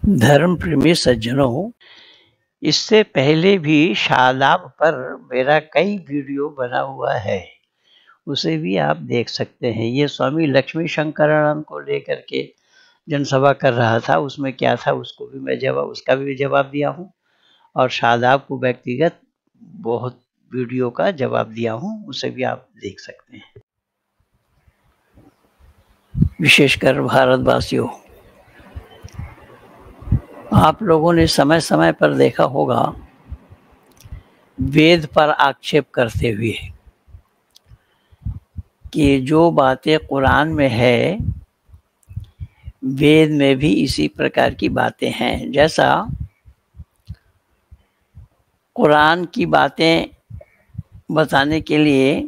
धर्म प्रेमी सज्जनों, इससे पहले भी शादाब पर मेरा कई वीडियो बना हुआ है, उसे भी आप देख सकते हैं। ये स्वामी लक्ष्मी शंकरानंद को लेकर के जनसभा कर रहा था, उसमें क्या था उसका भी जवाब दिया हूँ और शादाब को व्यक्तिगत बहुत वीडियो का जवाब दिया हूँ, उसे भी आप देख सकते हैं। विशेषकर भारतवासियों, आप लोगों ने समय समय पर देखा होगा वेद पर आक्षेप करते हुए कि जो बातें कुरान में है वेद में भी इसी प्रकार की बातें हैं। जैसा कुरान की बातें बताने के लिए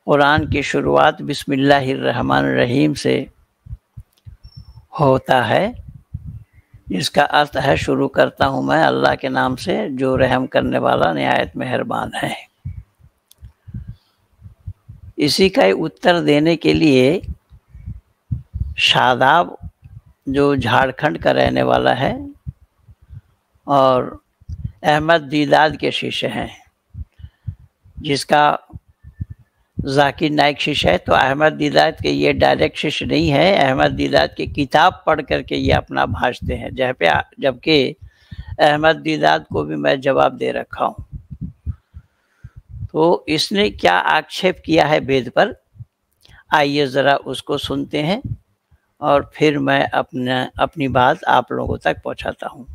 कुरान की शुरुआत बिस्मिल्लाहिर्रहमानिर्रहीम से होता है, जिसका अर्थ है शुरू करता हूँ मैं अल्लाह के नाम से जो रहम करने वाला निहायत मेहरबान है। इसी का उत्तर देने के लिए शादाब जो झारखंड का रहने वाला है और अहमद दीदाद के शिष्य हैं, जिसका जाकिर नाइक शिष्य है, तो अहमद दीदाद के ये डायरेक्ट शिष्य नहीं है। अहमद दीदाद की किताब पढ़ करके ये अपना भाषते हैं, जबकि अहमद दीदाद को भी मैं जवाब दे रखा हूँ। तो इसने क्या आक्षेप किया है वेद पर, आइए ज़रा उसको सुनते हैं और फिर मैं अपनी बात आप लोगों तक पहुंचाता हूं।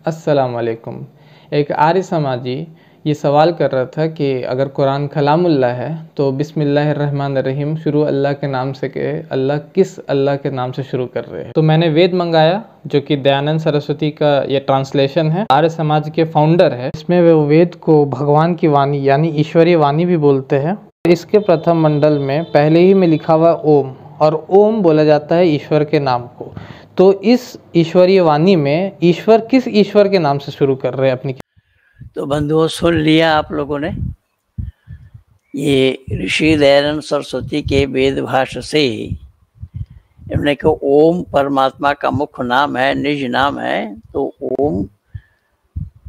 अस्सलाम वालेकुम। एक आर्य समाजी ये सवाल कर रहा था कि अगर कुरान कलामुल्लाह है तो बिस्मिल्लाहिर्रहमानिर्रहीम शुरू अल्लाह के नाम से के अल्लाह के नाम से शुरू कर रहे हैं। तो मैंने वेद मंगाया जो कि दयानंद सरस्वती का ये ट्रांसलेशन है, आर्य समाज के फाउंडर है। इसमें वो वेद को भगवान की वाणी यानी ईश्वरीय वाणी भी बोलते हैं। इसके प्रथम मंडल में पहले ही में लिखा हुआ ओम, और ओम बोला जाता है ईश्वर के नाम को। तो इस ईश्वरीय वाणी में ईश्वर किस ईश्वर के नाम से शुरू कर रहे हैं अपनी। तो बंधुओं, सुन लिया आप लोगों ने। ये ऋषि दयानंद सरस्वती के वेद भाष्य से इन्होंने कहा ओम परमात्मा का मुख्य नाम है, निज नाम है। तो ओम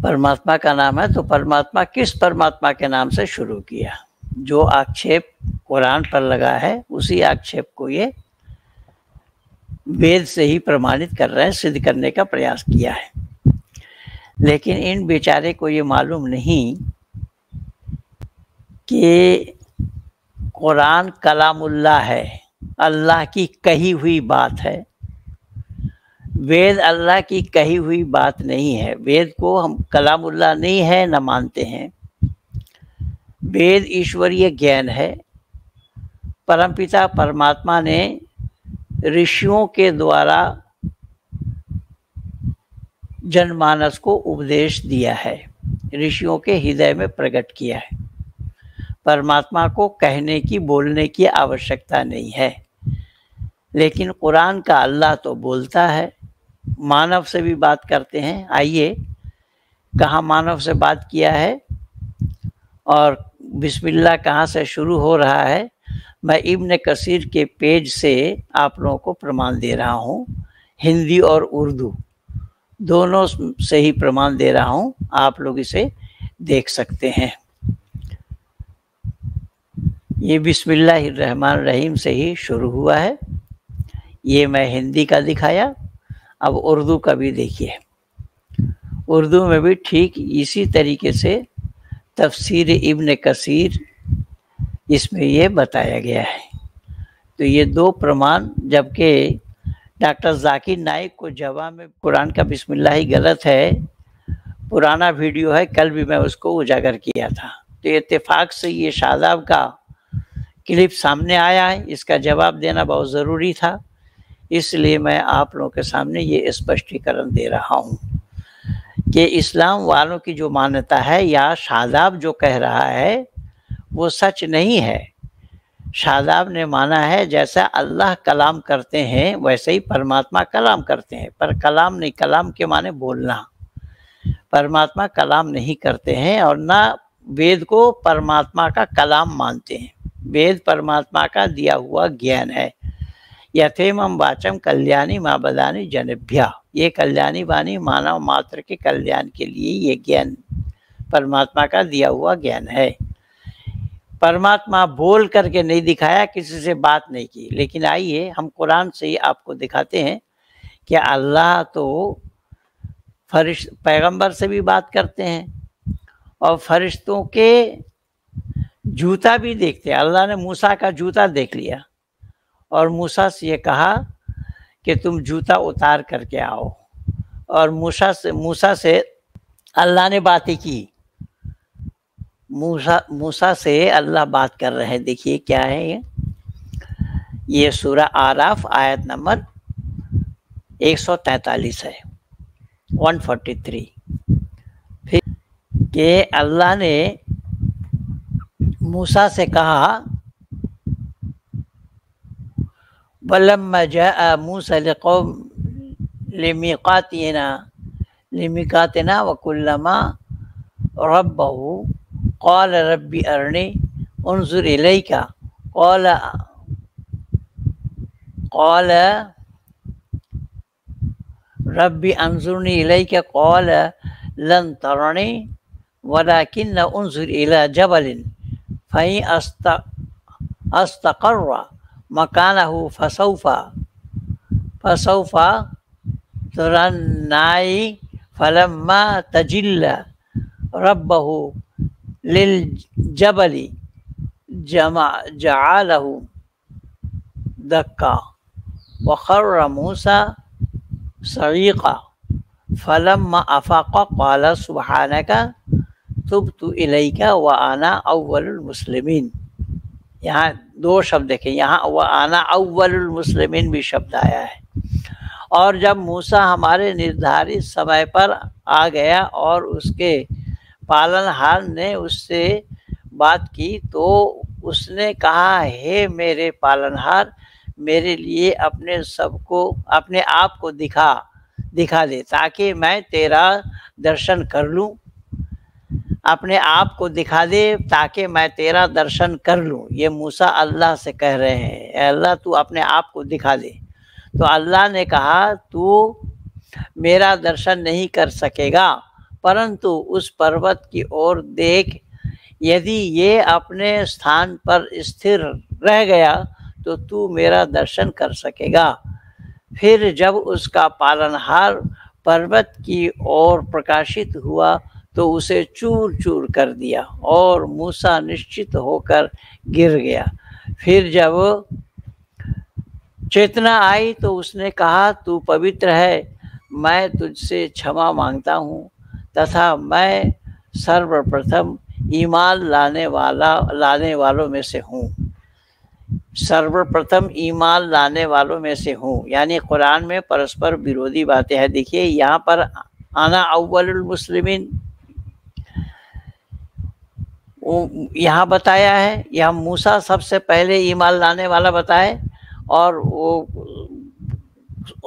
परमात्मा का नाम है, तो परमात्मा किस परमात्मा के नाम से शुरू किया? जो आक्षेप कुरान पर लगा है उसी आक्षेप को ये वेद से ही प्रमाणित कर रहे हैं, सिद्ध करने का प्रयास किया है। लेकिन इन बेचारे को ये मालूम नहीं कि कुरान कलामुल्लाह है, अल्लाह की कही हुई बात है। वेद अल्लाह की कही हुई बात नहीं है। वेद को हम कलामुल्लाह नहीं है न मानते हैं। वेद ईश्वरीय ज्ञान है। परमपिता परमात्मा ने ऋषियों के द्वारा जनमानस को उपदेश दिया है, ऋषियों के हृदय में प्रकट किया है। परमात्मा को कहने की बोलने की आवश्यकता नहीं है। लेकिन कुरान का अल्लाह तो बोलता है, मानव से भी बात करते हैं। आइए, कहाँ मानव से बात किया है और बिस्मिल्लाह कहाँ से शुरू हो रहा है, मैं इब्न कसीर के पेज से आप लोगों को प्रमाण दे रहा हूँ। हिंदी और उर्दू दोनों से ही प्रमाण दे रहा हूँ, आप लोग इसे देख सकते हैं। ये बिस्मिल्लाहिर्रहमानिर्रहीम से ही शुरू हुआ है। ये मैं हिंदी का दिखाया, अब उर्दू का भी देखिए। उर्दू में भी ठीक इसी तरीके से तफसीर इब्न कसीर इसमें ये बताया गया है। तो ये दो प्रमाण, जबकि डॉक्टर जाकिर नाइक को जवाब में कुरान का बिस्मिल्लाह ही गलत है, पुराना वीडियो है, कल भी मैं उसको उजागर किया था। तो इत्तेफाक से ये शादाब का क्लिप सामने आया है, इसका जवाब देना बहुत ज़रूरी था, इसलिए मैं आप लोगों के सामने ये स्पष्टीकरण दे रहा हूँ कि इस्लाम वालों की जो मान्यता है या शादाब जो कह रहा है वो सच नहीं है। शादाब ने माना है जैसा अल्लाह कलाम करते हैं वैसे ही परमात्मा कलाम करते हैं, पर कलाम नहीं, कलाम के माने बोलना। परमात्मा कलाम नहीं करते हैं और ना वेद को परमात्मा का कलाम मानते हैं। वेद परमात्मा का दिया हुआ ज्ञान है, यथेमं वाचम कल्याणी माँ बदानी जनेभ्या। ये कल्याणी वाणी मानव मात्र के कल्याण के लिए ये ज्ञान परमात्मा का दिया हुआ ज्ञान है। परमात्मा बोल करके नहीं दिखाया, किसी से बात नहीं की। लेकिन आइए हम कुरान से ही आपको दिखाते हैं कि अल्लाह तो पैगंबर से भी बात करते हैं और फरिश्तों के जूता भी देखते हैं। अल्लाह ने मूसा का जूता देख लिया और मूसा से ये कहा कि तुम जूता उतार करके आओ, और मूसा से अल्लाह ने बातें की। मूसा से अल्लाह बात कर रहे हैं। देखिए क्या है ये सूरह आराफ आयत नंबर 143 है, 143। फिर के अल्लाह ने मूसा से कहा, वलम्मा जाअ मूसा लिमीकातिना व कुल्लमा रब्बहु क़ाल रब्बी अरनी उन्ज़ुर इलैका क़ाल रब्बी अंज़ुरनी इलैका क़ाल लन तरनी वलाकिन्न उन्ज़ुर इला जबलिन फ़इन अस्तक़र्रा मकानहु फसौफा तुरन्नाई फलम्मा तजिल्ला रब्बहु लिल जबली जअलहु दक्का वखर्र मूसा सईक़ा फलम्मा अफ़ाक़ा क़ाल सुब्हानका तुब्तु इलैका व अना अव्वलुल मुस्लिमीन। यहाँ दो शब्द देखें, यहाँ व अना अव्वलुल मुस्लिमीन भी शब्द आया है। और जब मूसा हमारे निर्धारित समय पर आ गया और उसके पालनहार ने उससे बात की तो उसने कहा, हे मेरे पालनहार, मेरे लिए अपने आप को दिखा दे ताकि मैं तेरा दर्शन कर लूं। अपने आप को दिखा दे ताकि मैं तेरा दर्शन कर लूं। ये मूसा अल्लाह से कह रहे हैं, अल्लाह तू अपने आप को दिखा दे। तो अल्लाह ने कहा, तू मेरा दर्शन नहीं कर सकेगा, परंतु उस पर्वत की ओर देख, यदि ये अपने स्थान पर स्थिर रह गया तो तू मेरा दर्शन कर सकेगा। फिर जब उसका पालनहार पर्वत की ओर प्रकाशित हुआ तो उसे चूर चूर कर दिया और मूसा निश्चित होकर गिर गया। फिर जब चेतना आई तो उसने कहा, तू पवित्र है, मैं तुझसे क्षमा मांगता हूँ तथा मैं सर्वप्रथम ईमान लाने वालों में से हूँ। सर्वप्रथम ईमान लाने वालों में से हूँ, यानी कुरान में परस्पर विरोधी बातें हैं। देखिए यहाँ पर आना अव्वलुल मुस्लिमीन यहाँ बताया है, यहाँ मूसा सबसे पहले ईमान लाने वाला बताए, और वो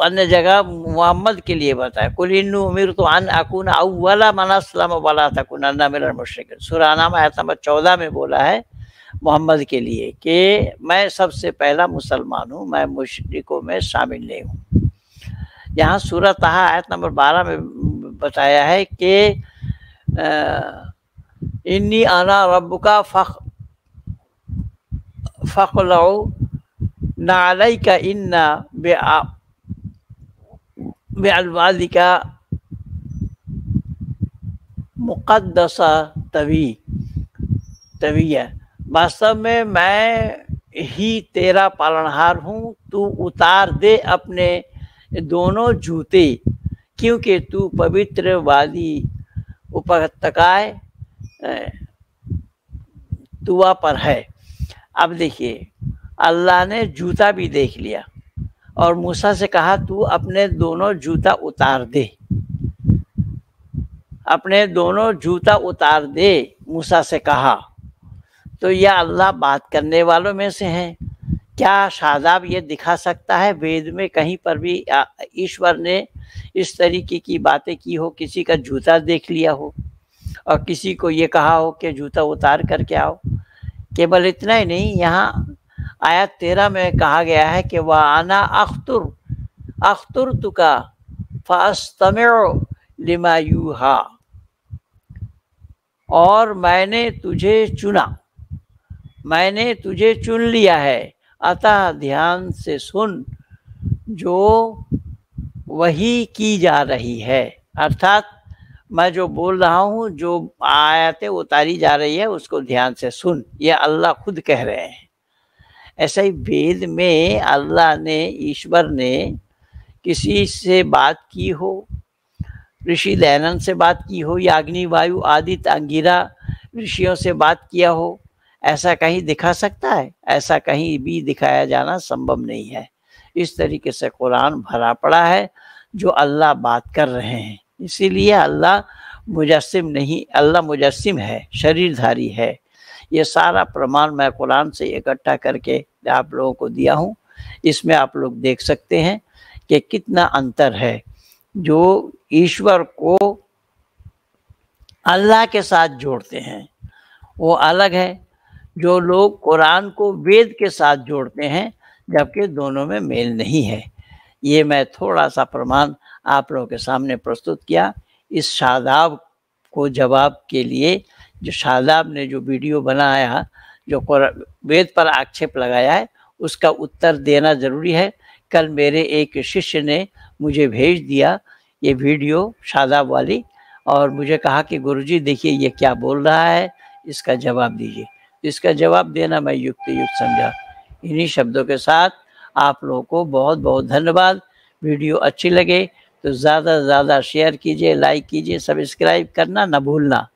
अन्य जगह मोहम्मद के लिए बताया, कुल इन्नी उमिरतु अन अकूना अव्वला मन अस्लम वला तकुनन्ना मिनल मुश्रिकीन। सूरह नाम आयत नंबर 14 में बोला है मोहम्मद के लिए कि मैं सबसे पहला मुसलमान हूँ, मैं मुशरिकों में शामिल नहीं हूँ। यहाँ सूरह तहा आयत नंबर 12 में बताया है कि इन्नी आना रब्बुका फखलऊ नालैका इन्ना बेअलवादिका मुक़द्दसा तविया। वास्तव में मैं ही तेरा पालनहार हूँ, तू उतार दे अपने दोनों जूते, क्योंकि तू पवित्र वादी उपत्यकाए तुआ पर है। अब देखिए अल्लाह ने जूता भी देख लिया और मूसा से कहा, तू अपने दोनों जूता उतार दे, अपने दोनों जूता उतार दे, मूसा से कहा। तो यह अल्लाह बात करने वालों में से हैं। क्या शादाब ये दिखा सकता है वेद में कहीं पर भी ईश्वर ने इस तरीके की बातें की हो, किसी का जूता देख लिया हो और किसी को ये कहा हो कि जूता उतार करके आओ? केवल इतना ही नहीं, यहाँ आयत 13 में कहा गया है कि वह आना अख्तुर तुका फास्तमिउ लिमा यूहा, और मैंने तुझे चुन लिया है, अतः ध्यान से सुन जो वही की जा रही है। अर्थात मैं जो बोल रहा हूँ, जो आयतें उतारी जा रही है, उसको ध्यान से सुन, ये अल्लाह खुद कह रहे हैं। ऐसा ही वेद में अल्लाह ने, ईश्वर ने किसी से बात की हो, ऋषि दयानंद से बात की हो, या अग्नि वायु आदित्य अंगिरा ऋषियों से बात किया हो, ऐसा कहीं दिखा सकता है? ऐसा कहीं भी दिखाया जाना संभव नहीं है। इस तरीके से कुरान भरा पड़ा है जो अल्लाह बात कर रहे हैं। इसीलिए अल्लाह मुजस्सिम नहीं, अल्लाह मुजस्सिम है, शरीरधारी है। ये सारा प्रमाण मैं कुरान से इकट्ठा करके आप लोगों को दिया हूँ। इसमें आप लोग देख सकते हैं कि कितना अंतर है। जो ईश्वर को अल्लाह के साथ जोड़ते हैं वो अलग है, जो लोग कुरान को वेद के साथ जोड़ते हैं, जबकि दोनों में मेल नहीं है। ये मैं थोड़ा सा प्रमाण आप लोगों के सामने प्रस्तुत किया। इस शादाब को जवाब के लिए, जो शादाब ने जो वीडियो बनाया, जो वेद पर आक्षेप लगाया है, उसका उत्तर देना ज़रूरी है। कल मेरे एक शिष्य ने मुझे भेज दिया ये वीडियो शादाब वाली, और मुझे कहा कि गुरुजी देखिए ये क्या बोल रहा है, इसका जवाब दीजिए। इसका जवाब देना मैं युक्त समझा। इन्हीं शब्दों के साथ आप लोगों को बहुत बहुत धन्यवाद। वीडियो अच्छी लगे तो ज़्यादा से ज़्यादा शेयर कीजिए, लाइक कीजिए, सब्सक्राइब करना ना भूलना।